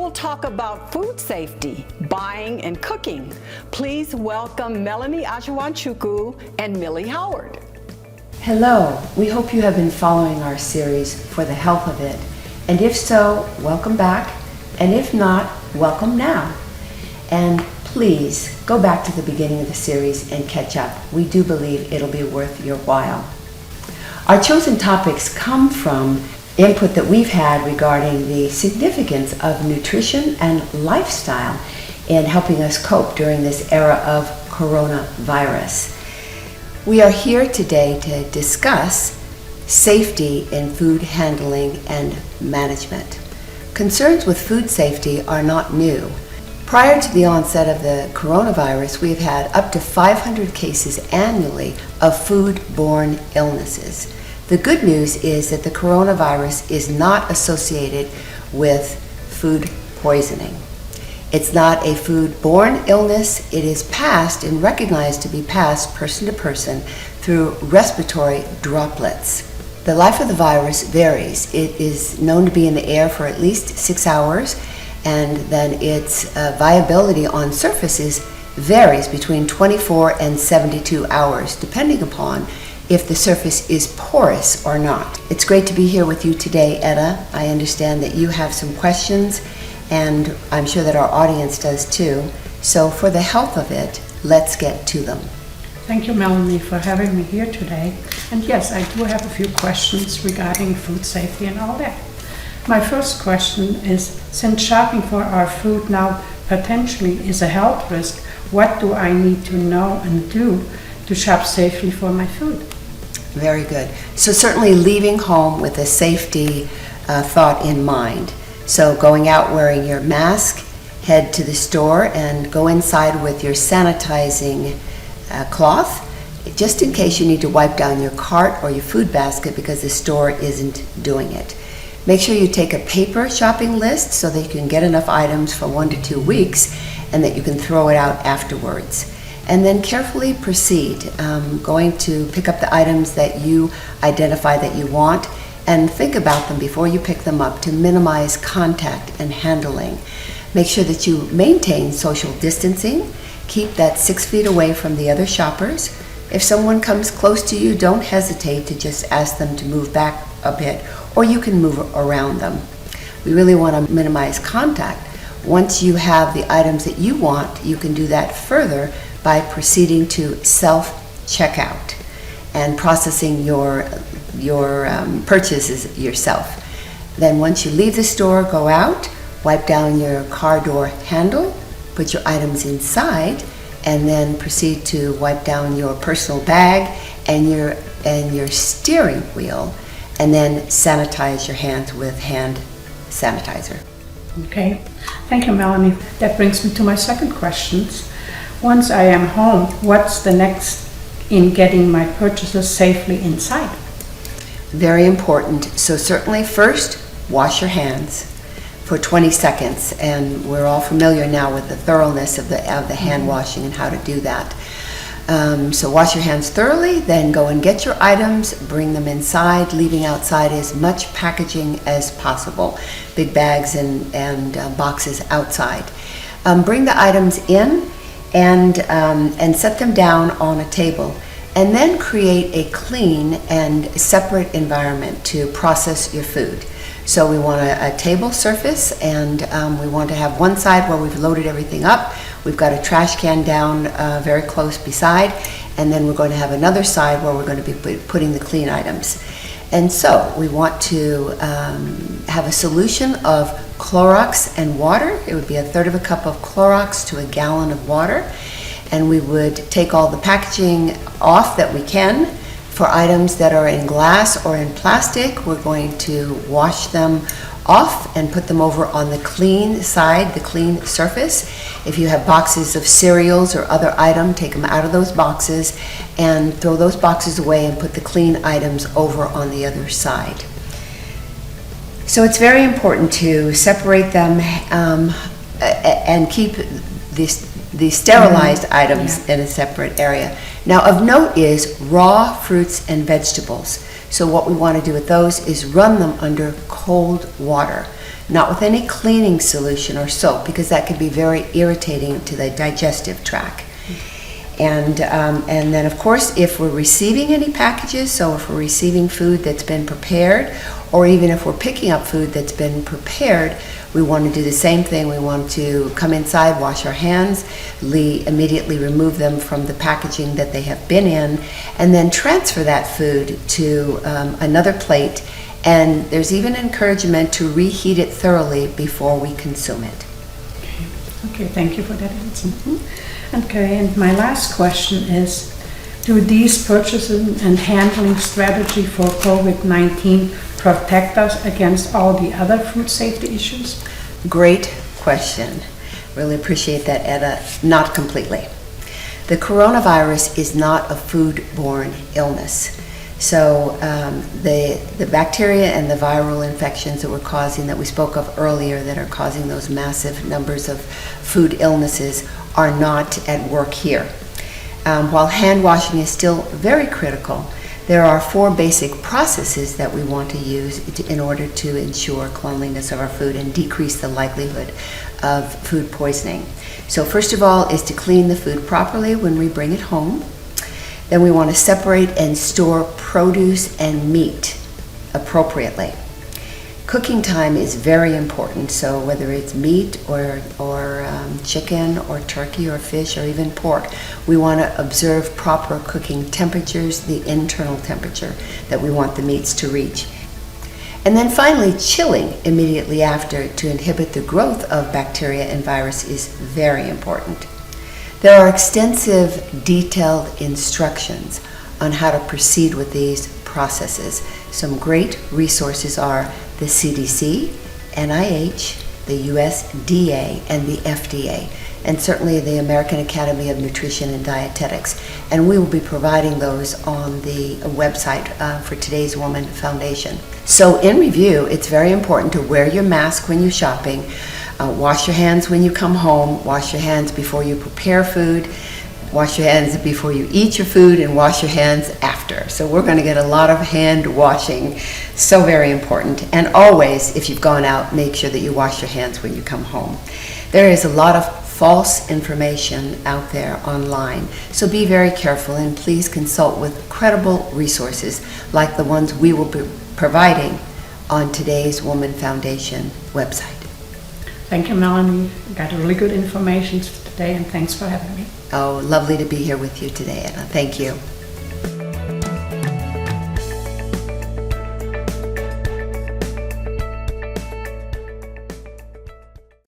will talk about food safety, buying, and cooking. Please welcome Melanie Ajanwachuku and Millie Howard. Hello, we hope you have been following our series For the Health of It. And if so, welcome back. And if not, welcome now. And please go back to the beginning of the series and catch up. We do believe it'll be worth your while. Our chosen topics come from input that we've had regarding the significance of nutrition and lifestyle in helping us cope during this era of coronavirus. We are here today to discuss safety in food handling and management. Concerns with food safety are not new. Prior to the onset of the coronavirus, we've had up to 500 cases annually of food-borne illnesses. The good news is that the coronavirus is not associated with food poisoning. It's not a food-borne illness. It is passed and recognized to be passed person to person through respiratory droplets. The life of the virus varies. It is known to be in the air for at least 6 hours, and then its viability on surfaces varies between 24 and 72 hours, depending upon if the surface is porous or not. It's great to be here with you today, Edda. I understand that you have some questions, and I'm sure that our audience does too. So for the health of it, let's get to them. Thank you, Melanie, for having me here today. And yes, I do have a few questions regarding food safety and all that. My first question is, since shopping for our food now potentially is a health risk, what do I need to know and do to shop safely for my food? Very good. So certainly leaving home with a safety thought in mind. So going out wearing your mask, head to the store and go inside with your sanitizing cloth, just in case you need to wipe down your cart or your food basket because the store isn't doing it. Make sure you take a paper shopping list so that you can get enough items for 1 to 2 weeks and that you can throw it out afterwards. And then carefully proceed, going to pick up the items that you identify that you want and think about them before you pick them up to minimize contact and handling. Make sure that you maintain social distancing. Keep that 6 feet away from the other shoppers. If someone comes close to you, don't hesitate to just ask them to move back a bit, or you can move around them. We really want to minimize contact. Once you have the items that you want, you can do that further by proceeding to self-checkout and processing your purchases yourself. Then once you leave the store, go out, wipe down your car door handle, put your items inside, and then proceed to wipe down your personal bag and your steering wheel, and then sanitize your hands with hand sanitizer. Okay, thank you, Melanie. That brings me to my second question. Once I am home, what's the next in getting my purchases safely inside? Very important. So certainly first, wash your hands for 20 seconds. And we're all familiar now with the thoroughness of the hand washing and how to do that. So wash your hands thoroughly, then go and get your items, bring them inside, leaving outside as much packaging as possible. Big bags and boxes outside. Bring the items in and set them down on a table, and then create a clean and separate environment to process your food. So we want a table surface, and we want to have one side where we've loaded everything up. We've got a trash can down very close beside, and then we're going to have another side where we're going to be putting the clean items. And so we want to have a solution of Clorox and water. It would be 1/3 of a cup of Clorox to 1 gallon of water. And we would take all the packaging off that we can. For items that are in glass or in plastic, we're going to wash them off and put them over on the clean side, the clean surface. If you have boxes of cereals or other items, take them out of those boxes and throw those boxes away and put the clean items over on the other side. So it's very important to separate them and keep the sterilized items in a separate area. Now of note is raw fruits and vegetables. So what we want to do with those is run them under cold water. not with any cleaning solution or soap, because that could be very irritating to the digestive tract. And then, of course, if we're receiving any packages, so if we're receiving food that's been prepared, or even if we're picking up food that's been prepared, we want to do the same thing. We want to come inside, wash our hands, immediately remove them from the packaging that they have been in, and then transfer that food to another plate. And there's even encouragement to reheat it thoroughly before we consume it. Okay, thank you for that answer. Okay, and my last question is, do these purchasing and handling strategy for COVID-19 protect us against all the other food safety issues? Great question. Really appreciate that, Edda. Not completely. The coronavirus is not a foodborne illness. So the bacteria and the viral infections that we spoke of earlier that are causing those massive numbers of food illnesses are not at work here. While hand washing is still very critical, there are 4 basic processes that we want to use in order to ensure cleanliness of our food and decrease the likelihood of food poisoning. So first of all is to clean the food properly when we bring it home. Then we want to separate and store produce and meat appropriately. Cooking time is very important, so whether it's meat or chicken or turkey or fish or even pork, we want to observe proper cooking temperatures, the internal temperature that we want the meats to reach. And then finally, chilling immediately after to inhibit the growth of bacteria and virus is very important. There are extensive detailed instructions on how to proceed with these processes. Some great resources are the CDC, NIH, the USDA, and the FDA, and certainly the American Academy of Nutrition and Dietetics. And we will be providing those on the website for Today's Woman Foundation. So in review, it's very important to wear your mask when you're shopping, wash your hands when you come home, wash your hands before you prepare food, wash your hands before you eat your food, and wash your hands after. So we're going to get a lot of hand washing, so very important. And always, if you've gone out, make sure that you wash your hands when you come home. There is a lot of false information out there online, so be very careful and please consult with credible resources like the ones we will be providing on Today's Woman Foundation website. Thank you, Melanie. Got really good information today, and thanks for having me. Oh, lovely to be here with you today, Edda. Thank you.